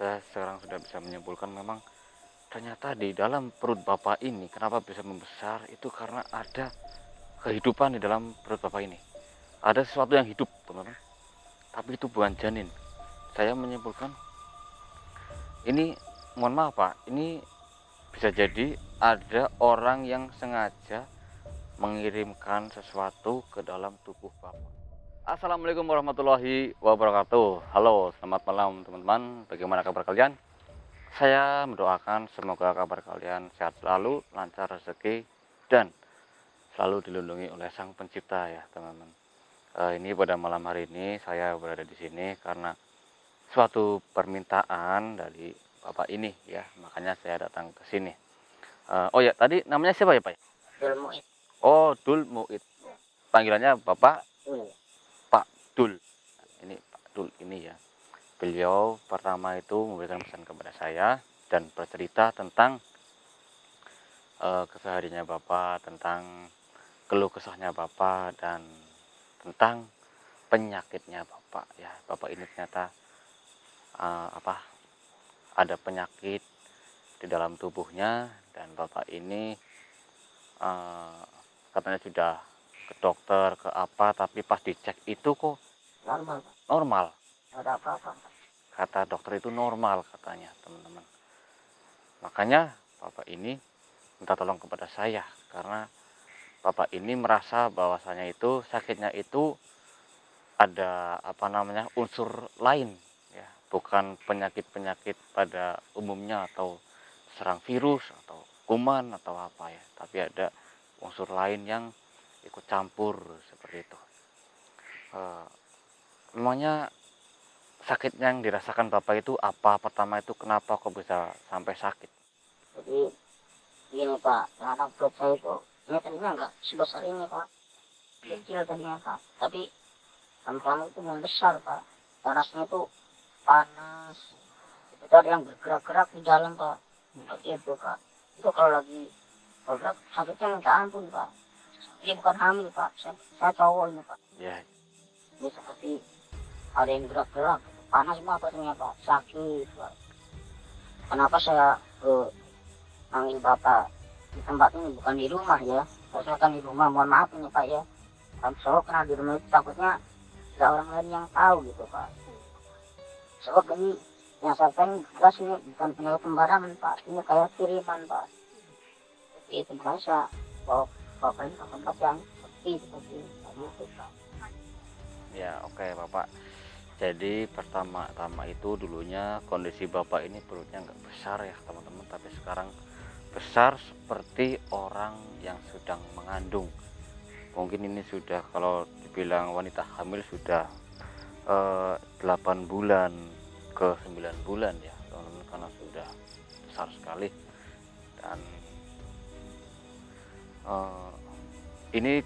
saya sekarang sudah bisa menyimpulkan memang ternyata di dalam perut Bapak ini kenapa bisa membesar itu karena ada kehidupan di dalam perut Bapak ini. Ada sesuatu yang hidup, teman-teman. Tapi itu bukan janin. Saya menyimpulkan ini, mohon maaf Pak, ini bisa jadi ada orang yang sengaja mengirimkan sesuatu ke dalam tubuh Bapak. Assalamualaikum warahmatullahi wabarakatuh. Halo, selamat malam teman-teman. Bagaimana kabar kalian? Saya mendoakan semoga kabar kalian sehat selalu, lancar rezeki, dan selalu dilindungi oleh Sang Pencipta ya teman-teman. Ini pada malam hari ini saya berada di sini karena suatu permintaan dari Bapak ini ya, makanya saya datang ke sini. Oh ya, tadi namanya siapa ya Pak? Dul Muid. Oh, Dul Muid. Panggilannya Bapak Dul. Pak Dul. Ini Pak Dul ini ya. Beliau pertama itu memberikan pesan kepada saya dan bercerita tentang kesehariannya Bapak, tentang keluh kesahnya Bapak, dan tentang penyakitnya Bapak ya. Bapak ini ternyata ada penyakit di dalam tubuhnya, dan Bapak ini katanya sudah ke dokter ke apa, tapi pas dicek itu kok Normal, Pak. normal. Nggak ada apa-apa, Pak. Kata dokter itu normal katanya teman-teman. Makanya Bapak ini minta tolong kepada saya karena Bapak ini merasa bahwasanya itu sakitnya itu ada unsur lain ya, bukan penyakit-penyakit pada umumnya atau serang virus atau kuman atau apa ya, tapi ada unsur lain yang ikut campur seperti itu. Eh, Memangnya sakit yang dirasakan Bapak itu apa? Pertama itu kenapa kok bisa sampai sakit? Jadi gini, Pak, terhadap perut saya itu ini tadinya nggak sebesar ini, Pak. Kecil tadinya, Pak. Tapi lama-lama itu membesar, Pak. Panasnya itu panas. Itu ada yang bergerak-gerak di dalam, Pak. Seperti itu, Pak. Itu kalau lagi bergerak sakitnya minta ampun, Pak. Ini bukan hamil, Pak. Saya cowok ini, Pak. Ya, Ini seperti ada yang gerak-gerak. Panas banget pastinya, Pak. Sakit, Pak. Kenapa saya manggil Bapak di tempat ini, bukan di rumah ya. Kalau saya kan di rumah, mohon maaf ini Pak ya. Kan selalu kenal di rumah itu takutnya ada orang lain yang tahu gitu Pak. Sebab ini yang saya pengen jelas ini bukan penyakit sembarangan Pak. Ini kayak kiriman Pak. Jadi itu merasa bahwa Bapak ini ke tempat yang seperti itu Pak. ya oke Bapak. Jadi pertama-tama itu dulunya kondisi Bapak ini perutnya nggak besar ya teman-teman, tapi sekarang besar seperti orang yang sedang mengandung. Mungkin ini sudah, kalau dibilang wanita hamil sudah 8 bulan ke 9 bulan ya teman-teman, karena sudah besar sekali. Dan eh, ini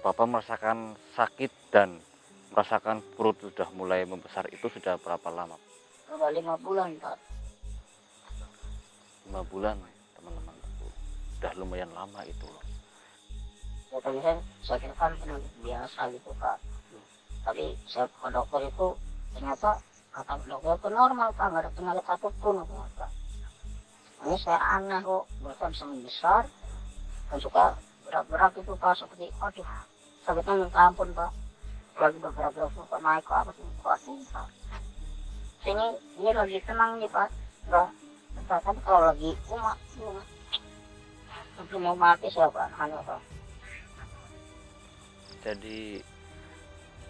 Bapak merasakan sakit dan merasakan perut sudah mulai membesar itu sudah berapa lama? Udah 5 bulan Pak. 5 bulan teman-teman, udah lumayan lama itu loh. Ya tadi saya kira kan penyakit biasa gitu Pak. Tapi saya ke dokter itu ternyata kata dokter itu normal Pak, nggak ada penyakit apapun Pak. Ini saya aneh kok, berarti bisa membesar dan suka berat-berat itu Pak, seperti aduh sakitnya minta ampun Pak. Lagi berat-berat suka naik ke atas ini aduh Pak. Ini lagi tenang nih Pak, nggak. Tapi kalau lagi umat sebelum mau mati saya Pak, hanya Pak. Jadi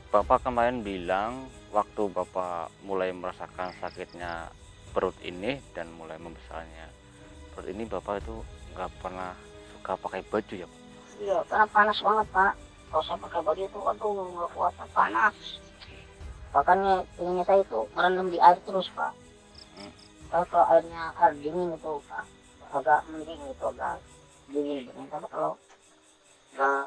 Bapak kemarin bilang waktu Bapak mulai merasakan sakitnya perut ini dan mulai membesarnya perut ini, Bapak itu nggak pernah suka pakai baju ya Pak? Iya, karena panas banget Pak. Kalau saya pakai baju itu, aduh nggak kuat, panas. Makanya ini saya itu merendam di air terus Pak. Hmm. Kalau airnya air dingin itu Pak, agak mending itu agak dingin. Tapi kalau nggak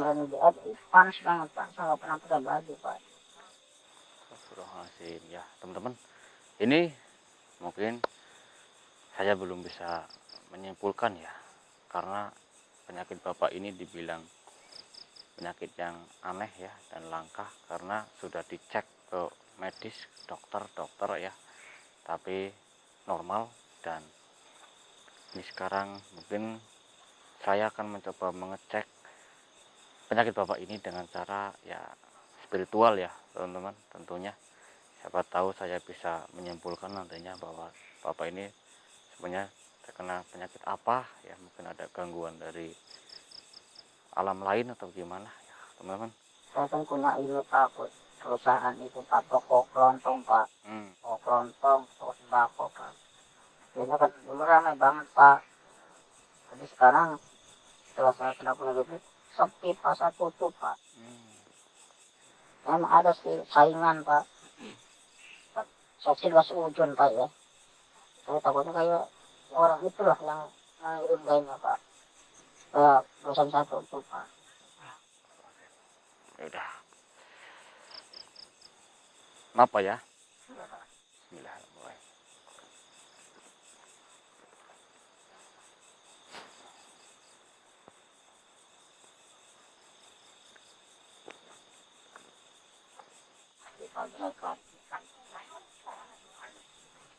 merendam di air itu panas banget Pak. Saya nggak pernah pakai baju Pak. Astagfirullahaladzim ya teman-teman, ini mungkin saya belum bisa menyimpulkan ya, karena penyakit Bapak ini dibilang penyakit yang aneh ya dan langka karena sudah dicek ke medis dokter-dokter ya, tapi normal. Dan ini sekarang mungkin saya akan mencoba mengecek penyakit bapak ini dengan cara ya spiritual ya teman-teman tentunya. Siapa tahu saya bisa menyimpulkan nantinya bahwa bapak ini sebenarnya terkena penyakit apa ya, mungkin ada gangguan dari alam lain atau gimana ya teman-teman. Saya kan punya ini Pak, perusahaan itu Pak, toko kelontong Pak, toko kelontong, toko sembako Pak. Biasanya kan dulu ramai banget Pak. Jadi sekarang setelah saya kena penyakit sepi pasar tutup Pak. Memang ada sih saingan Pak. Saya gas ujun Pak ya. Saya takutnya kayak orang itulah yang mengirim lainnya Pak. Perusahaan saya tutup Pak. Ya udah, apa ya? Bismillahirrahmanirrahim.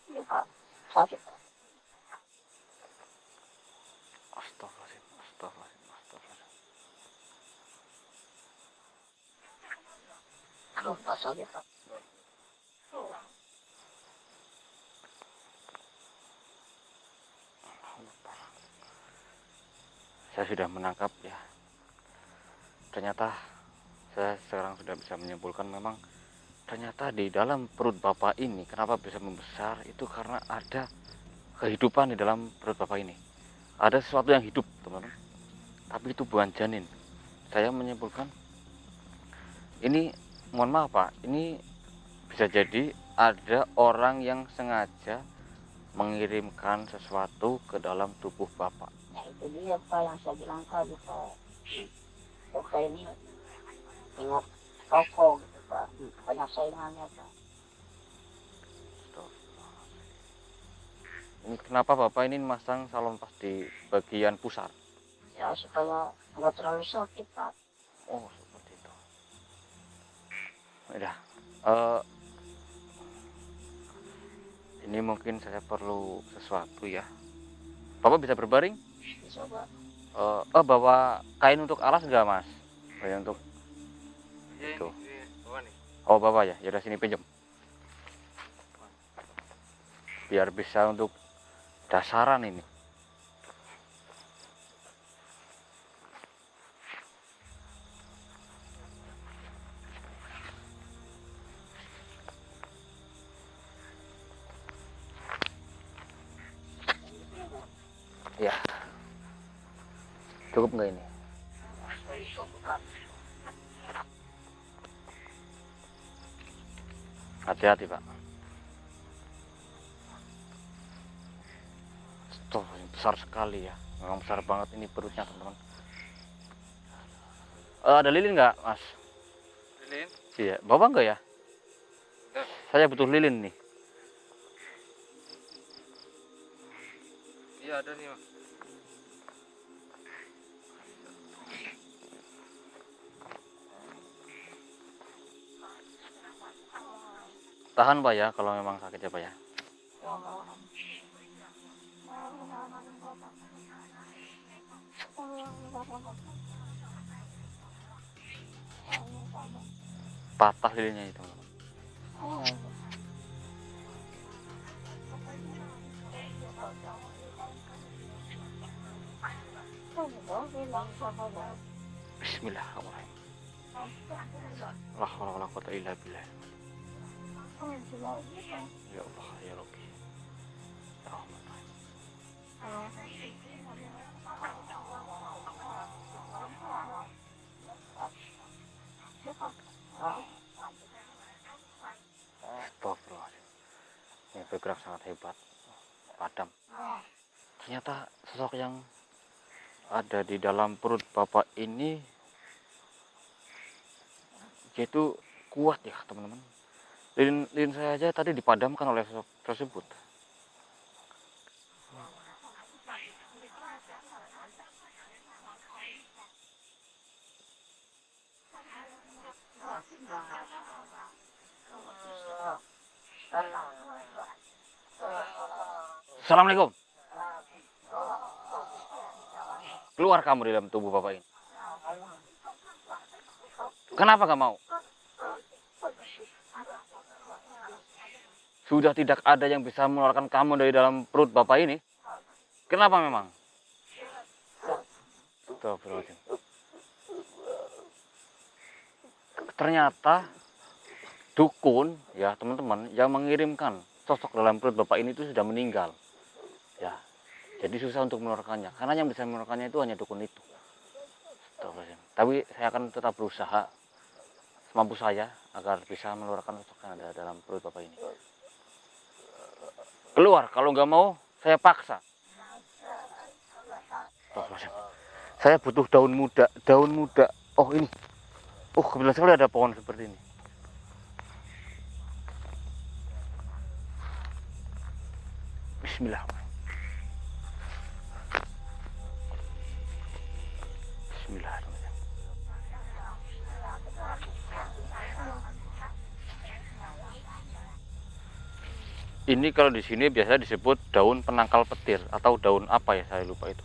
Ini Pak, sakit. Astagfirullahaladzim, astagfirullahaladzim, astagfirullahaladzim. Aduh Pak, sakit Pak. Saya sudah menangkap ya. Ternyata saya sekarang sudah bisa menyimpulkan memang ternyata di dalam perut bapak ini kenapa bisa membesar itu karena ada kehidupan di dalam perut bapak ini. Ada sesuatu yang hidup teman-teman, tapi itu bukan janin. Saya menyimpulkan ini, mohon maaf Pak, ini bisa jadi ada orang yang sengaja mengirimkan sesuatu ke dalam tubuh bapak. Nah itu dia Pak yang saya bilang tadi Pak. Kok saya ini ingat toko gitu Pak. Banyak saingannya Pak. Ini kenapa bapak ini masang salon pas di bagian pusar? Ya supaya nggak terlalu sakit Pak. Oh seperti itu. Udah. eh, ini mungkin saya perlu sesuatu ya. Bapak bisa berbaring? Bisa Pak. Bawa kain untuk alas enggak mas? Kain untuk itu. Oh bawa ya. Yaudah sini pinjam. Biar bisa untuk dasaran ini. Ya. Cukup nggak ini? Hati-hati Pak. Tuh, besar sekali ya. Memang besar banget ini perutnya teman-teman. Ada lilin nggak mas? Lilin? Iya. Bawa nggak ya? Enggak. Saya butuh lilin nih. Iya ada nih mas. Tahan Pak ya kalau memang sakit ya Pak ya. Patah lilinnya itu. Bismillahirrahmanirrahim. La haula wala quwwata illa billah. Ya Allah ya Rabbi. Ya Rahman. Astagfirullahaladzim. Ini bergerak sangat hebat. Padam. Ternyata sosok yang ada di dalam perut bapak ini yaitu kuat ya teman-teman. Lilin saya aja tadi dipadamkan oleh sosok tersebut. Assalamualaikum. Keluar kamu dari dalam tubuh Bapak ini. Kenapa gak mau? Sudah tidak ada yang bisa mengeluarkan kamu dari dalam perut Bapak ini. Kenapa memang? Astagfirullahaladzim. Ternyata dukun, ya teman-teman, yang mengirimkan sosok dalam perut Bapak ini itu sudah meninggal. Ya, jadi susah untuk mengeluarkannya. Karena yang bisa mengeluarkannya itu hanya dukun itu. Astagfirullahaladzim. Tapi saya akan tetap berusaha semampu saya agar bisa mengeluarkan sosok yang ada dalam perut Bapak ini. Keluar, kalau nggak mau, saya paksa. Saya butuh daun muda, daun muda. Oh ini, oh kebetulan sekali ada pohon seperti ini. Bismillah. Bismillahirrahmanirrahim. Ini kalau di sini biasa disebut daun penangkal petir atau daun apa ya, saya lupa itu.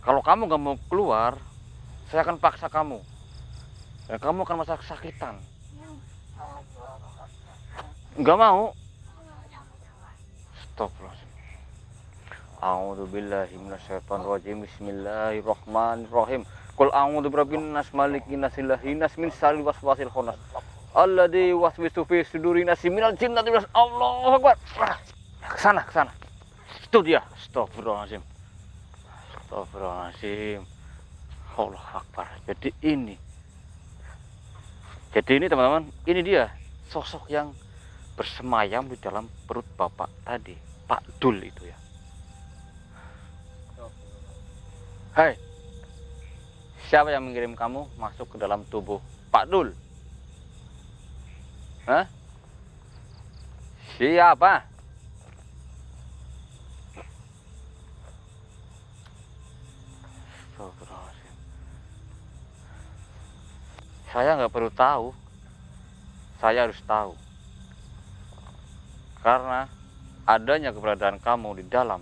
Kalau kamu gak mau keluar, saya akan paksa kamu. Dan kamu akan merasa kesakitan. Gak mau? Astagfirullahaladzim. A'udzubillahi minasyaitonirrajim. Bismillahirrahmanirrahim. Qul a'udzu birabbin nas, malikin nas, ilahin nas, min syarril waswasil khannas. Alladzi waswisu fi sudurin nas minal jinnati was. Allahu Akbar. Ke sana, ke sana. Itu dia. Astagfirullahaladzim. Astagfirullahaladzim. Allah Akbar. Jadi ini teman-teman, ini dia sosok yang bersemayam di dalam perut Bapak tadi, Pak Dul itu ya. Hai, siapa yang mengirim kamu masuk ke dalam tubuh Pak Dul? Hah? Siapa? Saya nggak perlu tahu, saya harus tahu. Karena adanya keberadaan kamu di dalam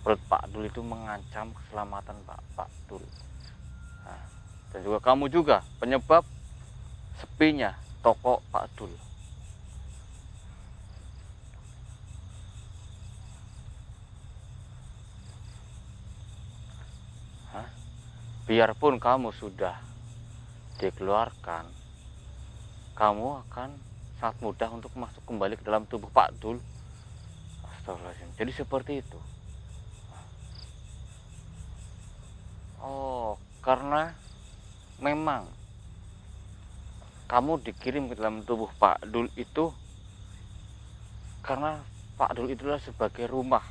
perut Pak Dul itu mengancam keselamatan Pak Dul. Nah, dan juga kamu juga penyebab sepinya toko Pak Dul. Biarpun kamu sudah dikeluarkan, kamu akan sangat mudah untuk masuk kembali ke dalam tubuh Pak Dul. Astagfirullahaladzim. Jadi seperti itu. Oh, karena memang kamu dikirim ke dalam tubuh Pak Dul itu karena Pak Dul itulah sebagai rumah.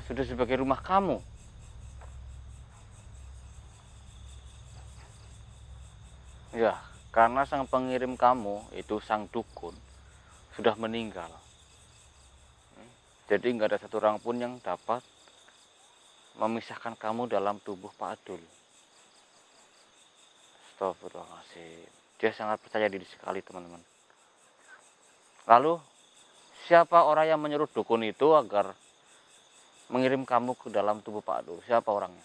Sudah sebagai rumah kamu. Ya, karena sang pengirim kamu itu sang dukun sudah meninggal. Jadi nggak ada satu orang pun yang dapat memisahkan kamu dalam tubuh Pak Dul. Astagfirullahaladzim. Dia sangat percaya diri sekali teman-teman. Lalu siapa orang yang menyuruh dukun itu agar mengirim kamu ke dalam tubuh Pak Dul? Siapa orangnya?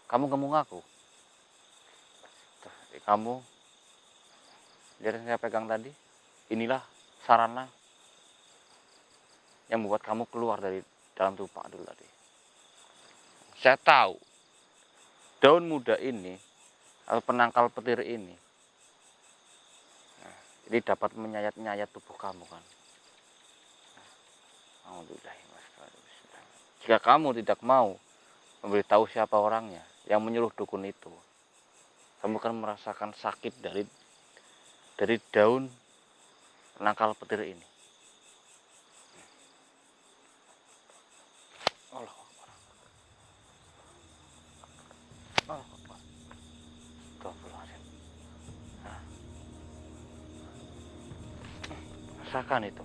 Kamu nggak mau ngaku? Kamu lihat yang saya pegang tadi, inilah sarana yang membuat kamu keluar dari dalam tubuh Pak Dul tadi. Saya tahu daun muda ini atau penangkal petir ini, ini dapat menyayat-nyayat tubuh kamu kan. Jika kamu tidak mau memberitahu siapa orangnya yang menyuruh dukun itu, kamu akan merasakan sakit dari daun penangkal petir ini. Allah Akbar. Allah Akbar. Astagfirullahaladzim. Rasakan itu.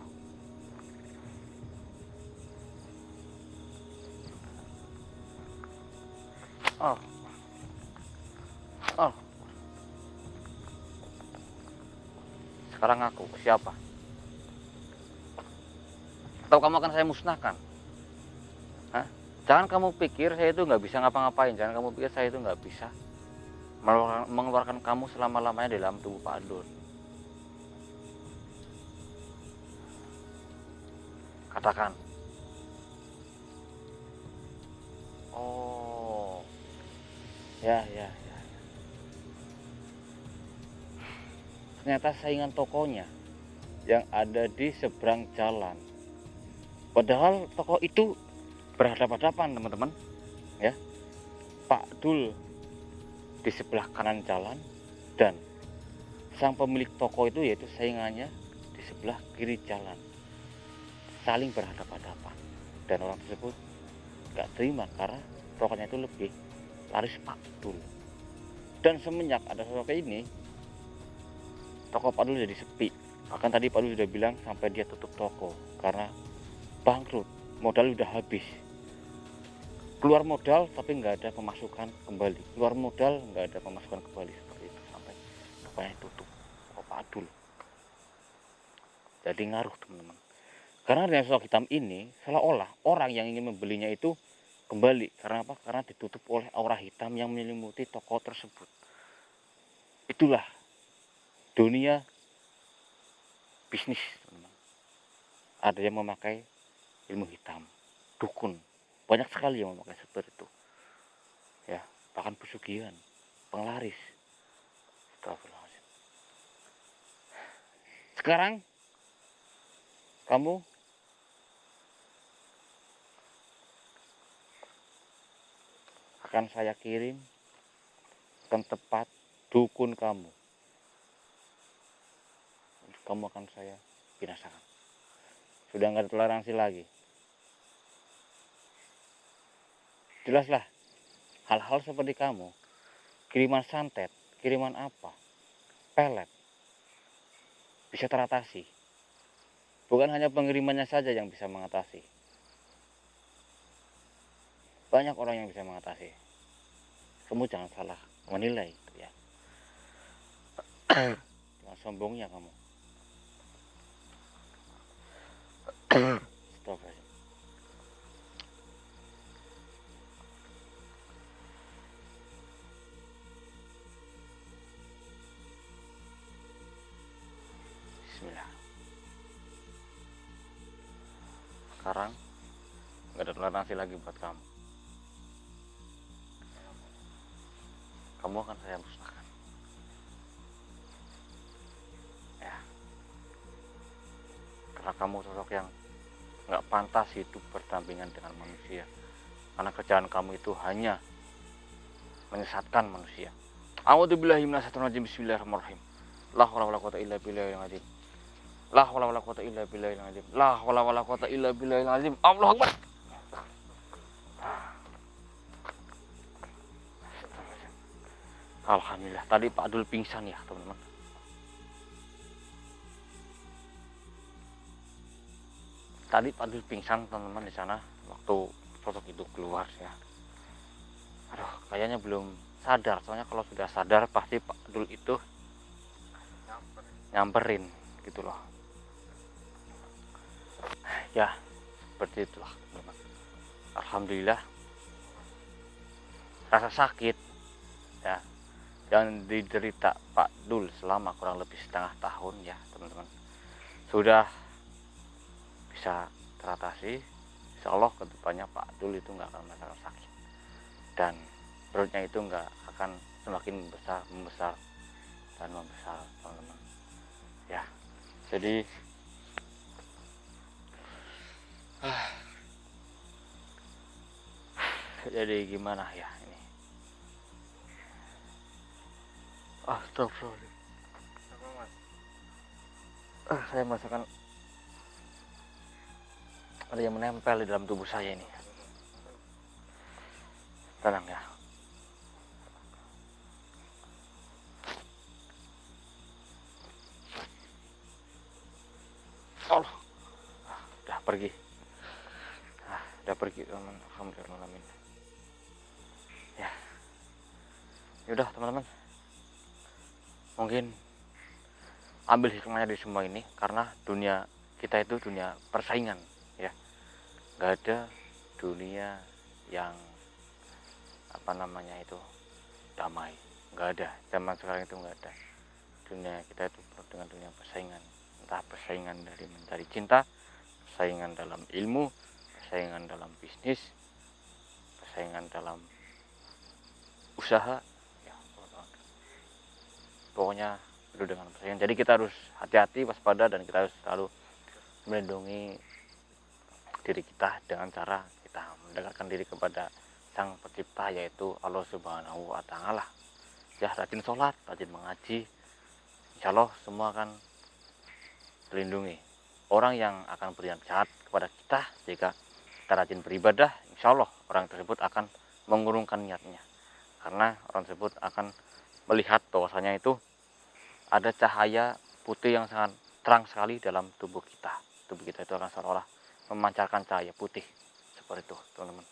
Oh, oh. Sekarang aku siapa? Atau kamu akan saya musnahkan? Hah? Jangan kamu pikir saya itu nggak bisa ngapa-ngapain. Jangan kamu pikir saya itu nggak bisa mengeluarkan kamu selama-lamanya di dalam tubuh Pak Adul. Katakan. Oh, ya, ya, ya. Ternyata saingan tokonya yang ada di seberang jalan. Padahal toko itu berhadapan-hadapan, teman-teman. Ya, Pak Dul di sebelah kanan jalan dan sang pemilik toko itu yaitu saingannya di sebelah kiri jalan, saling berhadapan-hadapan. Dan orang tersebut gak terima karena tokonya itu lebih laris Pak Dul. Dan semenjak ada sosok ini, toko Pak Dul jadi sepi. Bahkan tadi Pak Dul sudah bilang sampai dia tutup toko karena bangkrut, modal udah habis. Keluar modal tapi nggak ada pemasukan kembali, keluar modal nggak ada pemasukan kembali, seperti itu sampai tokonya tutup, toko Pak Adul. Jadi ngaruh, teman-teman, karena dengan sosok hitam ini seolah-olah orang yang ingin membelinya itu kembali. Karena apa? Karena ditutup oleh aura hitam yang menyelimuti toko tersebut. Itulah dunia bisnis, teman-teman. Ada yang memakai ilmu hitam, dukun, banyak sekali yang memakai seperti itu, ya, bahkan pesugihan, penglaris. Astagfirullahaladzim. Sekarang kamu akan saya kirim ke tempat dukun kamu. Kamu akan saya binasakan. Sudah nggak ada toleransi lagi. Jelaslah, hal-hal seperti kamu, kiriman santet, kiriman apa, pelet, bisa teratasi. Bukan hanya pengirimannya saja yang bisa mengatasi. Banyak orang yang bisa mengatasi. Kamu jangan salah menilai itu, ya. Jangan sombongnya kamu. Astagfirullahaladzim. Bismillah. Sekarang nggak ada toleransi lagi buat kamu. Kamu akan saya musnahkan. Ya. Karena kamu sosok yang nggak pantas hidup berdampingan dengan manusia. Karena kerjaan kamu itu hanya menyesatkan manusia. A'udzubillahi minasyaitonir rajim. Bismillahirrahmanirrahim. La haula wala quwwata illa billahil azim. La haula wala quwwata illa billahil azim. La haula wala quwwata illa billahil azim. Allahu akbar. Alhamdulillah, tadi Pak Adul pingsan ya, teman-teman. Tadi Pak Adul pingsan, teman-teman, di sana waktu sosok itu keluar, ya. Aduh, kayaknya belum sadar. Soalnya kalau sudah sadar pasti Pak Adul itu nyamperin gitu loh. Ya, seperti itulah, teman-teman. Alhamdulillah, rasa sakit, ya, yang diderita Pak Dul selama kurang lebih setengah tahun, ya, teman-teman, sudah bisa teratasi. Insya Allah kedepannya Pak Dul itu nggak akan merasakan sakit dan perutnya itu nggak akan semakin membesar dan membesar, teman-teman, ya. Jadi gimana ya ini? Astagfirullah. Apa mas? Saya merasakan ada yang menempel di dalam tubuh saya ini. Tenang ya. Allah, udah pergi. Udah pergi, teman. Alhamdulillah. Ya. Yaudah teman-teman, mungkin ambil hikmahnya dari semua ini, karena dunia kita itu dunia persaingan ya. Nggak ada dunia yang apa namanya itu damai, nggak ada. Zaman sekarang itu nggak ada. Dunia kita itu penuh dengan dunia persaingan, entah persaingan dari mencari cinta, persaingan dalam ilmu, persaingan dalam bisnis, persaingan dalam usaha ya, pokoknya penuh dengan persaingan. Jadi kita harus hati-hati, waspada, dan kita harus selalu melindungi diri kita dengan cara kita mendekatkan diri kepada Sang Pencipta, yaitu Allah Subhanahu wa Ta'ala. Ya, rajin sholat, rajin mengaji, insya Allah semua akan terlindungi. Orang yang akan berniat jahat kepada kita, jika kita rajin beribadah, insya Allah orang tersebut akan mengurungkan niatnya, karena orang tersebut akan melihat bahwasanya itu ada cahaya putih yang sangat terang sekali dalam tubuh kita. Tubuh kita itu akan seolah-olah memancarkan cahaya putih seperti itu, teman-teman.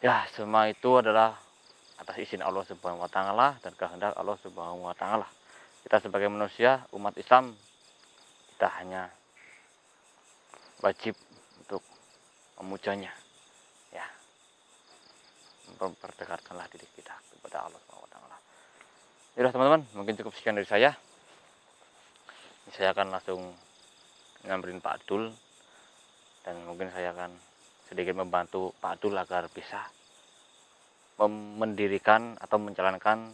Ya, semua itu adalah atas izin Allah Subhanahu wa Ta'ala dan kehendak Allah Subhanahu wa Ta'ala. Kita sebagai manusia, umat Islam, kita hanya wajib untuk memujanya, ya, memperdekatkanlah diri kita kepada Allah Subhanahu wa Ta'ala. Ya teman-teman, mungkin cukup sekian dari saya. Saya akan langsung nyamperin Pak Adul, dan mungkin saya akan sedikit membantu Pak Adul agar bisa mendirikan atau menjalankan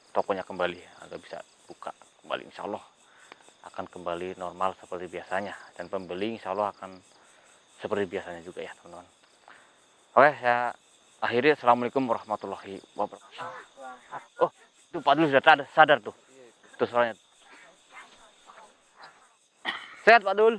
tokonya kembali, agar bisa buka kembali. Insya Allah akan kembali normal seperti biasanya, dan pembeli insya Allah akan seperti biasanya juga ya teman-teman. Oke, saya akhiri. Assalamualaikum warahmatullahi wabarakatuh. Oh, itu Pak Adul sudah sadar tuh. Tuh suaranya. Sehat Pak Dul.